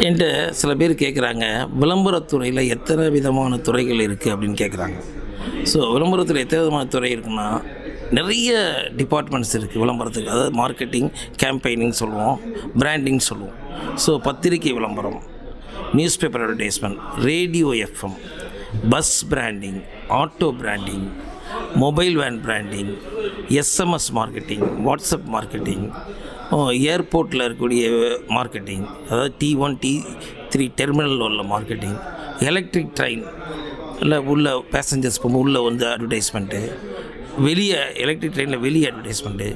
என்கிட்ட சில பேர் கேட்குறாங்க, விளம்பரத்துறையில் எத்தனை விதமான துறைகள் இருக்குது அப்படின்னு கேட்குறாங்க. ஸோ விளம்பரத்தில் எத்தனை விதமான துறை இருக்குன்னா, நிறைய டிபார்ட்மெண்ட்ஸ் இருக்குது விளம்பரத்துக்கு. அதாவது மார்க்கெட்டிங், கேம்பெயினிங் சொல்லுவோம், பிராண்டிங் சொல்லுவோம். ஸோ பத்திரிகை விளம்பரம், news paper advertisement, radio FM, bus branding, auto branding, mobile van branding, SMS marketing, WhatsApp marketing, ஏர்போர்ட்டில் இருக்கக்கூடிய மார்க்கெட்டிங், அதாவது T1 T3 டெர்மினலில் உள்ள மார்க்கெட்டிங், எலக்ட்ரிக் ட்ரெயின் இல்லை உள்ள பேசஞ்சர்ஸ் போகும்போது உள்ளே வந்து அட்வர்டைஸ்மெண்ட்டு, வெளியே எலக்ட்ரிக் ட்ரெயினில் வெளியே அட்வர்டைஸ்மெண்ட்டு,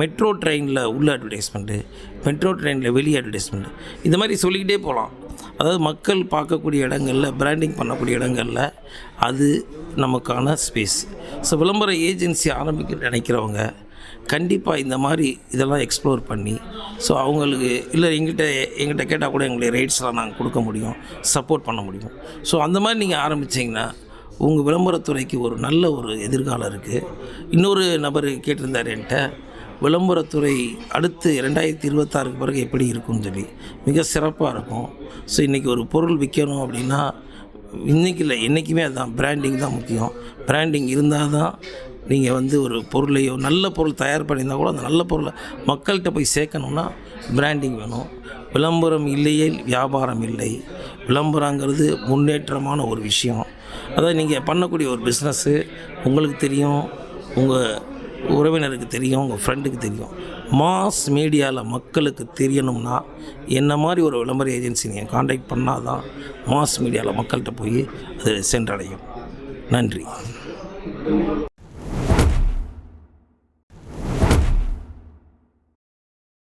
மெட்ரோ ட்ரெயினில் உள்ள அட்வர்டைஸ்மெண்ட்டு, மெட்ரோ ட்ரெயினில் வெளியே அட்வர்டைஸ்மெண்ட்டு, இந்த மாதிரி சொல்லிக்கிட்டே போகலாம். அதாவது மக்கள் பார்க்கக்கூடிய இடங்களில், பிராண்டிங் பண்ணக்கூடிய இடங்களில் அது நமக்கான ஸ்பேஸ். ஸோ விளம்பர ஏஜென்சி ஆரம்பிக்க நினைக்கிறவங்க கண்டிப்பாக இந்த மாதிரி இதெல்லாம் எக்ஸ்ப்ளோர் பண்ணி, ஸோ அவங்களுக்கு இல்லை எங்கிட்ட கேட்டால் கூட எங்களுடைய ரைட்ஸ்லாம் நாங்கள் கொடுக்க முடியும், சப்போர்ட் பண்ண முடியும். ஸோ அந்த மாதிரி நீங்கள் ஆரம்பித்தீங்கன்னா உங்கள் விளம்பரத்துறைக்கு ஒரு நல்ல ஒரு எதிர்காலம் இருக்குது. இன்னொரு நபர் கேட்டிருந்தார் என்கிட்ட, விளம்பரத்துறை அடுத்து 2026 பிறகு எப்படி இருக்கும்னு சொல்லி. மிக சிறப்பாக இருக்கும். ஸோ இன்றைக்கி ஒரு பொருள் விற்கணும் அப்படின்னா, இன்றைக்கி இல்லை என்றைக்குமே அதுதான், பிராண்டிங் தான் முக்கியம். பிராண்டிங் இருந்தால் தான் நீங்கள் வந்து ஒரு பொருளையோ, நல்ல பொருள் தயார் பண்ணியிருந்தால் கூட அந்த நல்ல பொருளை மக்கள்கிட்ட போய் சேர்க்கணுன்னா பிராண்டிங் வேணும். விளம்பரம் இல்லையே வியாபாரம் இல்லை. விளம்பரங்கிறது முன்னேற்றமான ஒரு விஷயம். அதாவது நீங்கள் பண்ணக்கூடிய ஒரு பிஸ்னஸ்ஸு உங்களுக்கு தெரியும், உங்கள் உறவினருக்கு தெரியும், உங்கள் ஃப்ரெண்டுக்கு தெரியும். மாஸ் மீடியாவில் மக்களுக்கு தெரியணும்னா என்ன மாதிரி ஒரு விளம்பர ஏஜென்சி நீங்கள் காண்டாக்ட் பண்ணால் தான் மாஸ் மீடியாவில் மக்கள்கிட்ட போய் அது சென்றடையும். நன்றி.